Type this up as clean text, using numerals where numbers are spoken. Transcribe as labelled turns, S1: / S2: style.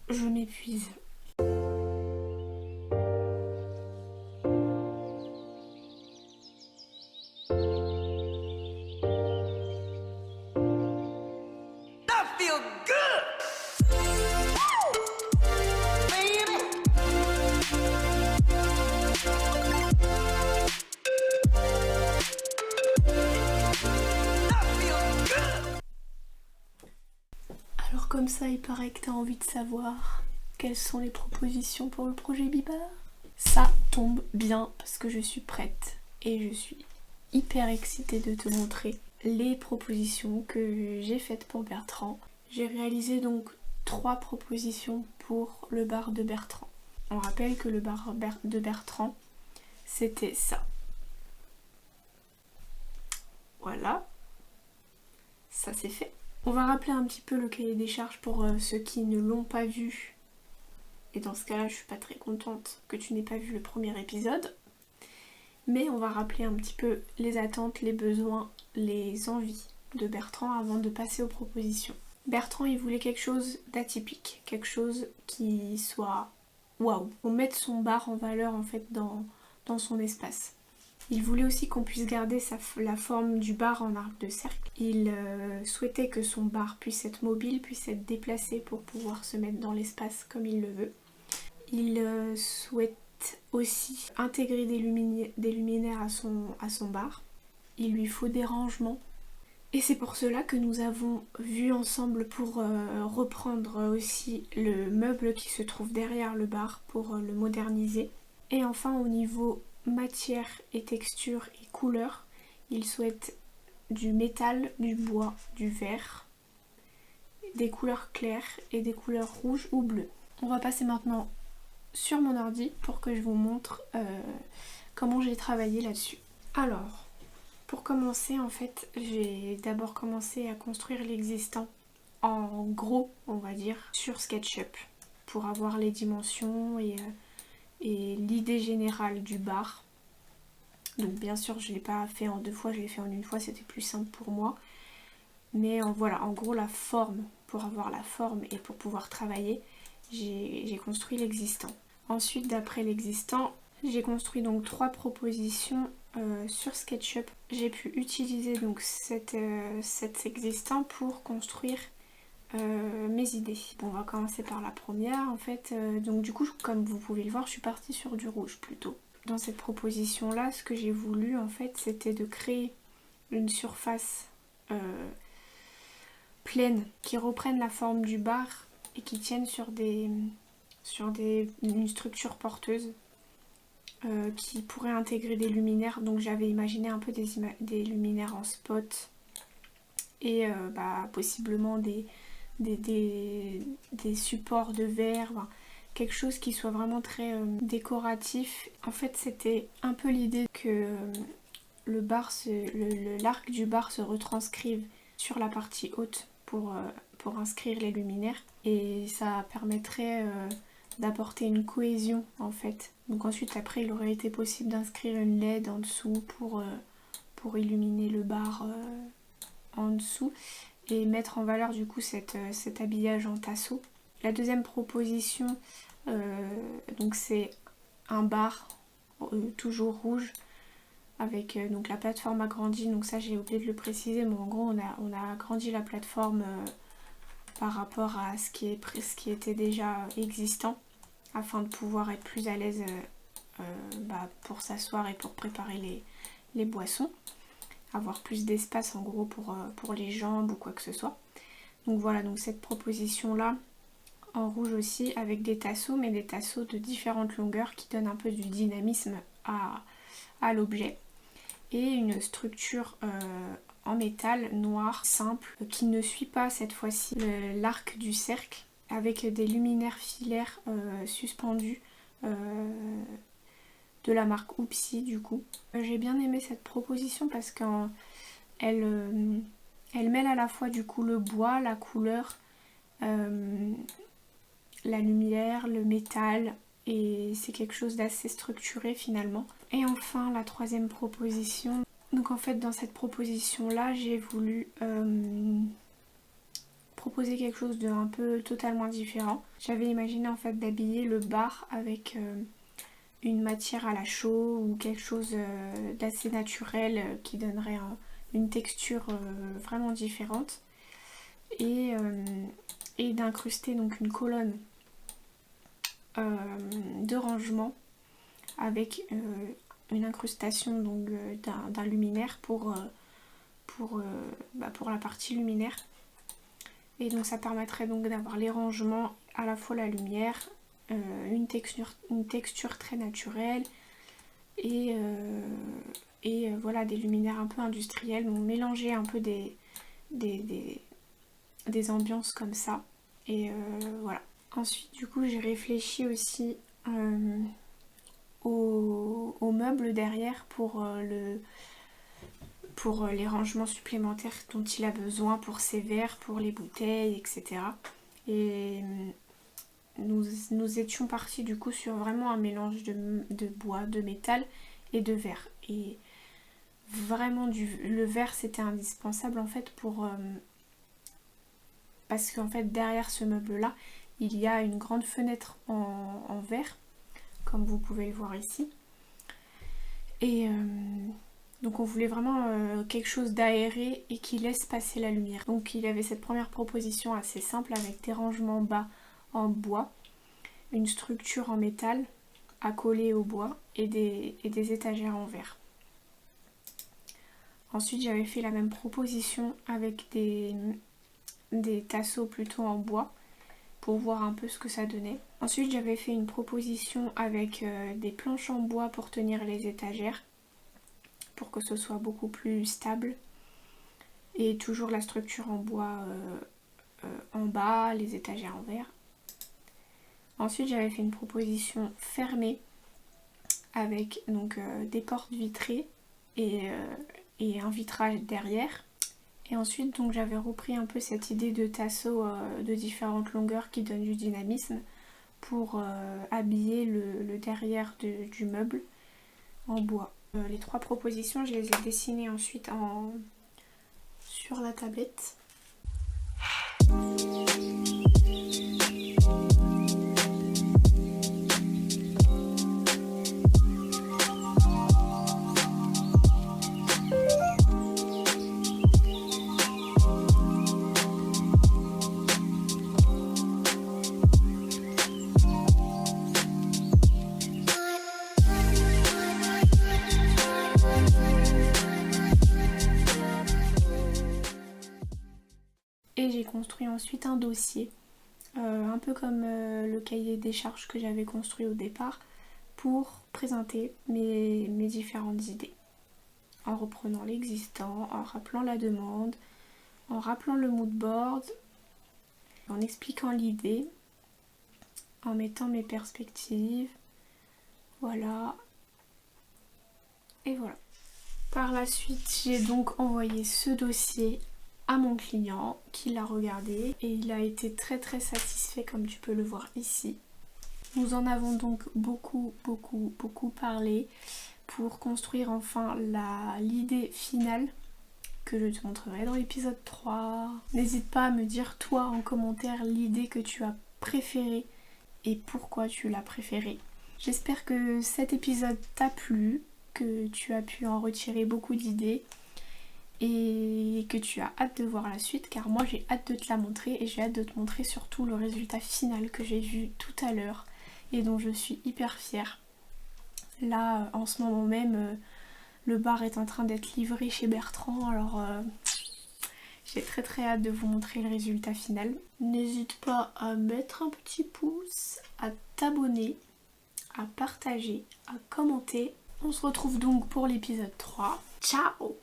S1: je m'épuise. Alors comme ça, il paraît que t'as envie de savoir quelles sont les propositions pour le projet Bibar. Ça tombe bien parce que je suis prête et je suis hyper excitée de te montrer les propositions que j'ai faites pour Bertrand. J'ai réalisé donc 3 propositions pour le bar de Bertrand. On rappelle que le bar de Bertrand, c'était ça. Voilà, ça c'est fait. On va rappeler un petit peu le cahier des charges pour ceux qui ne l'ont pas vu. Et dans ce cas-là, je suis pas très contente que tu n'aies pas vu le premier épisode. Mais on va rappeler un petit peu les attentes, les besoins, les envies de Bertrand avant de passer aux propositions. Bertrand, il voulait quelque chose d'atypique, quelque chose qui soit waouh. On mette son bar en valeur en fait dans son espace. Il voulait aussi qu'on puisse garder la forme du bar en arc de cercle. Il souhaitait que son bar puisse être mobile, puisse être déplacé pour pouvoir se mettre dans l'espace comme il le veut. Il souhaite aussi intégrer des luminaires à son bar. Il lui faut des rangements. Et c'est pour cela que nous avons vu ensemble pour reprendre aussi le meuble qui se trouve derrière le bar pour le moderniser. Et enfin au niveau matière et texture et couleur, il souhaite du métal, du bois, du verre, des couleurs claires et des couleurs rouges ou bleues. On va passer maintenant sur mon ordi pour que je vous montre comment j'ai travaillé là-dessus. Alors, pour commencer, en fait, j'ai d'abord commencé à construire l'existant en gros, on va dire, sur SketchUp pour avoir les dimensions et l'idée générale du bar. Donc bien sûr, je ne l'ai pas fait en 2 fois, je l'ai fait en 1 fois, c'était plus simple pour moi. Mais voilà, en gros, la forme, pour avoir la forme et pour pouvoir travailler, j'ai construit l'existant. Ensuite, d'après l'existant, j'ai construit donc 3 propositions sur SketchUp. J'ai pu utiliser donc cet existant pour construire mes idées. Bon, on va commencer par la première en fait. Donc du coup, comme vous pouvez le voir, je suis partie sur du rouge plutôt. Dans cette proposition là, ce que j'ai voulu en fait, c'était de créer une surface pleine qui reprenne la forme du bar et qui tienne sur une structure porteuse qui pourrait intégrer des luminaires. Donc j'avais imaginé un peu des luminaires en spot et possiblement des supports de verre, quelque chose qui soit vraiment très décoratif. En fait, c'était un peu l'idée que l'arc du bar se retranscrive sur la partie haute pour inscrire les luminaires, et ça permettrait d'apporter une cohésion en fait. Donc ensuite, après, il aurait été possible d'inscrire une LED en dessous pour illuminer le bar en dessous et mettre en valeur du coup cet habillage en tasseau. La deuxième proposition, donc c'est un bar toujours rouge avec donc la plateforme agrandie. Donc ça, j'ai oublié de le préciser, mais en gros on a agrandi la plateforme par rapport à ce qui était déjà existant, afin de pouvoir être plus à l'aise pour s'asseoir et pour préparer les boissons, avoir plus d'espace en gros pour les jambes ou quoi que ce soit. Donc voilà, donc cette proposition là en rouge aussi, avec des tasseaux, mais des tasseaux de différentes longueurs qui donnent un peu du dynamisme à l'objet, et une structure en métal noir simple qui ne suit pas cette fois-ci l'arc du cercle, avec des luminaires filaires suspendus de la marque Oupsi du coup. J'ai bien aimé cette proposition parce qu'elle mêle à la fois du coup le bois, la couleur, la lumière, le métal, et c'est quelque chose d'assez structuré finalement. Et enfin la troisième proposition, donc en fait dans cette proposition là j'ai voulu proposer quelque chose de un peu totalement différent. J'avais imaginé en fait d'habiller le bar avec une matière à la chaux ou quelque chose d'assez naturel qui donnerait une texture vraiment différente. Et d'incruster donc une colonne de rangement avec une incrustation donc d'un luminaire pour la partie luminaire. Et donc ça permettrait donc d'avoir les rangements, à la fois la lumière, une texture très naturelle et voilà, des luminaires un peu industriels, donc mélanger un peu des ambiances comme ça. Et voilà. Ensuite du coup j'ai réfléchi aussi aux meubles derrière pour les rangements supplémentaires dont il a besoin pour ses verres, pour les bouteilles, etc. Et nous étions partis du coup sur vraiment un mélange de bois, de métal et de verre. Et vraiment le verre c'était indispensable en fait parce qu'en fait derrière ce meuble là il y a une grande fenêtre en verre, comme vous pouvez le voir ici. Et donc on voulait vraiment quelque chose d'aéré et qui laisse passer la lumière. Donc il y avait cette première proposition assez simple avec des rangements bas en bois, une structure en métal accolée au bois et des étagères en verre. Ensuite j'avais fait la même proposition avec des tasseaux plutôt en bois pour voir un peu ce que ça donnait. Ensuite j'avais fait une proposition avec des planches en bois pour tenir les étagères, pour que ce soit beaucoup plus stable. Et toujours la structure en bois en bas, les étagères en verre. Ensuite j'avais fait une proposition fermée avec donc des portes vitrées et un vitrage derrière. Et ensuite donc j'avais repris un peu cette idée de tasseaux de différentes longueurs qui donnent du dynamisme pour habiller le derrière du meuble en bois. Les 3 propositions je les ai dessinées ensuite sur la tablette. Et j'ai construit ensuite un dossier, un peu comme le cahier des charges que j'avais construit au départ, pour présenter mes différentes idées. En reprenant l'existant, en rappelant la demande, en rappelant le mood board, en expliquant l'idée, en mettant mes perspectives, voilà. Et voilà. Par la suite, j'ai donc envoyé ce dossier à mon client qui l'a regardé et il a été très très satisfait, comme tu peux le voir ici. Nous en avons donc beaucoup parlé pour construire enfin l'idée finale que je te montrerai dans l'épisode 3. N'hésite pas à me dire toi en commentaire l'idée que tu as préférée et pourquoi tu l'as préférée. J'espère que cet épisode t'a plu, que tu as pu en retirer beaucoup d'idées et que tu as hâte de voir la suite, car moi j'ai hâte de te la montrer et j'ai hâte de te montrer surtout le résultat final que j'ai vu tout à l'heure et dont je suis hyper fière. Là en ce moment même le bar est en train d'être livré chez Bertrand, alors j'ai très très hâte de vous montrer le résultat final. N'hésite pas à mettre un petit pouce, à t'abonner, à partager, à commenter. On se retrouve donc pour l'épisode 3. Ciao!